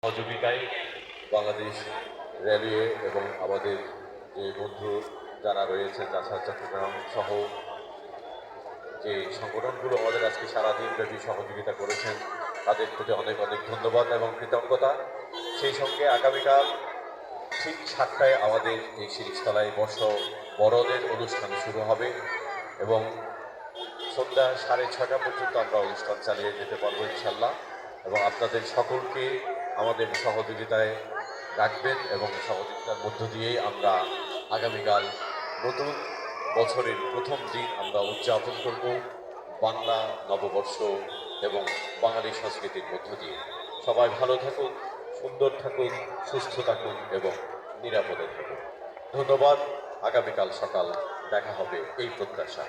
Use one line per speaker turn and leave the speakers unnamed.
সহযোগিতায় বাংলাদেশ রেলওয়ে এবং আমাদের যে বন্ধু যারা রয়েছে তাছাড়া চট্টগ্রাম সহ যে সংগঠনগুলো আমাদের আজকে সারাদিন ব্যাপী সহযোগিতা করেছেন তাদের প্রতি অনেক অনেক ধন্যবাদ এবং কৃতজ্ঞতা। সেই সঙ্গে আগামীকাল ঠিক 7টায় আমাদের এই শিরিষতলায় বড়দের অনুষ্ঠান শুরু হবে এবং সন্ধ্যা 6:30 পর্যন্ত আমরা অনুষ্ঠান চালিয়ে যেতে পারবো ইনশাল্লাহ। এবং আপনাদের সকলকে আমাদের সহযোগিতায় রাখবেন এবং সহযোগিতার মধ্য দিয়েই আমরা আগামীকাল নতুন বছরের প্রথম দিন আমরা উদযাপন করব বাংলা নববর্ষ এবং বাঙালি সংস্কৃতির মধ্য দিয়ে। সবাই ভালো থাকুন, সুন্দর থাকুন, সুস্থ থাকুন এবং নিরাপদে থাকুন। ধন্যবাদ। আগামীকাল সকাল দেখা হবে এই প্রত্যাশা।